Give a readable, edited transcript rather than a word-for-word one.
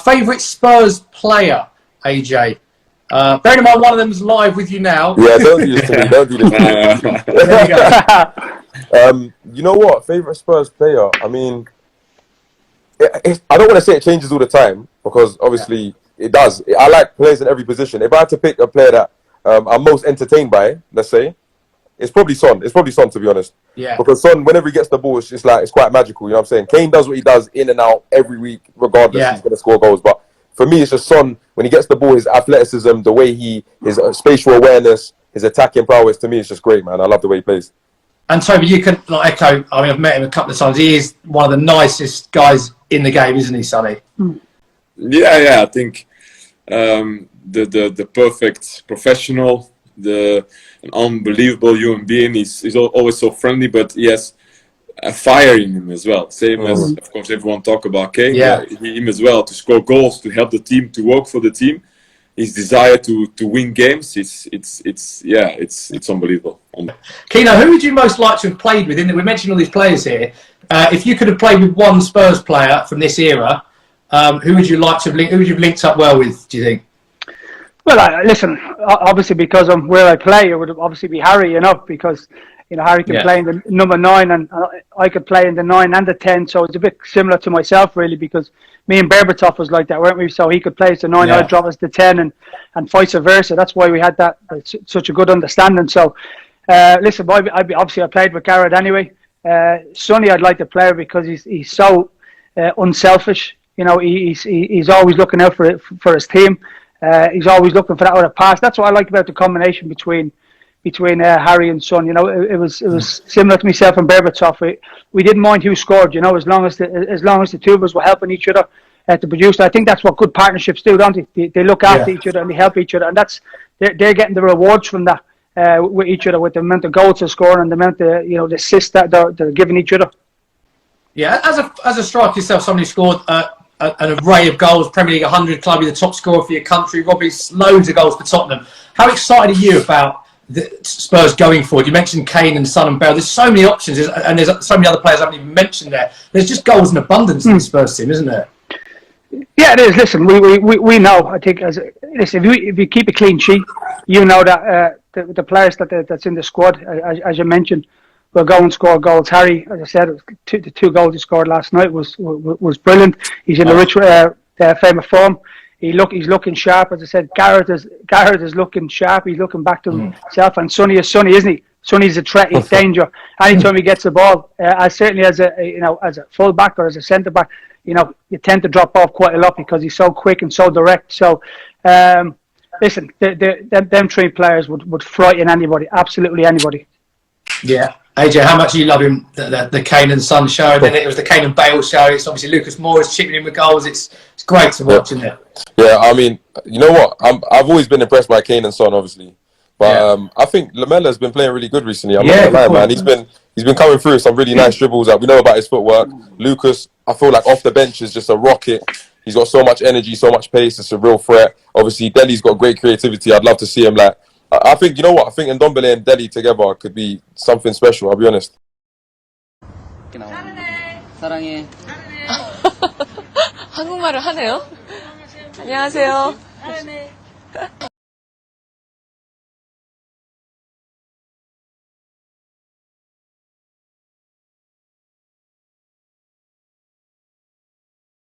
Favourite Spurs player, AJ? Bearing in mind one of them's live with you now. Yeah, don't do this to me. Don't do this to me. There you go. You know what? Favourite Spurs player? I mean, I don't want to say it changes all the time because obviously it does. I like players in every position. If I had to pick a player that I'm most entertained by, let's say, it's probably Son. It's probably Son, to be honest. Yeah. Because Son, whenever he gets the ball, it's quite magical. You know what I'm saying? Kane does what he does in and out every week, regardless. He's going to score goals. But for me, it's just Son. When he gets the ball, his athleticism, the way his spatial awareness, his attacking prowess, to me, it's just great, man. I love the way he plays. And Toby, you can echo. I mean, I've met him a couple of times. He is one of the nicest guys in the game, isn't he, Sonny? Yeah. I think the perfect professional, an unbelievable human being. He's always so friendly, but he has a fire in him as well. Same as, of course, everyone talk about Kane. Yeah. Him as well, to score goals, to help the team, to work for the team. His desire to win games, it's unbelievable. Keno, who would you most like to have played with? We mentioned all these players here. If you could have played with one Spurs player from this era, who would you like to have who would you have linked up well with, do you think? Well, listen, obviously because of where I play, it would obviously be Harry, you know, because Harry can play in the number 9 and I could play in the 9 and the 10, so it's a bit similar to myself really, because me and Berbatov was like that, weren't we? So he could play as the 9, I'd drop as the 10 and vice versa. That's why we had that such a good understanding. So listen, I played with Garrett anyway. Sonny I'd like to play because he's so unselfish. You know, he's always looking out for his team. He's always looking for that other pass. That's what I like about the combination between Harry and Son. You know, it was similar to myself and Berbatov. We didn't mind who scored. You know, as long as the two of us were helping each other to produce. I think that's what good partnerships do, don't they? They look after each other and they help each other, and they're getting the rewards from that with each other, with the amount of goals they're scoring and the amount of the assists that they're giving each other. Yeah, as a striker yourself, somebody who scored an array of goals, Premier League 100 club, you're the top scorer for your country. Robbie's loads of goals for Tottenham. How excited are you about the Spurs going forward? You mentioned Kane and Son and Bell. There's so many options, and there's so many other players I haven't even mentioned there. There's just goals in abundance in the Spurs team, isn't there? Yeah, it is. Listen, we know. I think if you keep a clean sheet, you know that the players that's in the squad, as you mentioned, will go and score goals. Harry, as I said, the two goals he scored last night was brilliant. He's in a rich frame of form. He's looking sharp. As I said, Garrett is looking sharp. He's looking back to himself. And Sonny is Sonny, isn't he? Sonny's a threat. He's danger. Anytime he gets the ball, certainly as a full back or as a centre back, you tend to drop off quite a lot because he's so quick and so direct. So, listen, them three players would frighten anybody, absolutely anybody. Yeah. AJ, how much do you love him? The Kane and Son show, and then it was the Kane and Bale show. It's obviously Lucas Moura's chipping in with goals. It's great to watch, isn't it? Yeah, I mean, you know what? I've always been impressed by Kane and Son, obviously, but I think Lamella's been playing really good recently. I'm not gonna lie, man. He's been coming through some really nice dribbles that we know about his footwork. Lucas, I feel like off the bench is just a rocket. He's got so much energy, so much pace. It's a real threat. Obviously, Dele's got great creativity. I'd love to see him I think, you know what? I think Ndombele and Dele together could be something special, I'll be honest. 사랑해. 한국말을 하네요. 안녕하세요.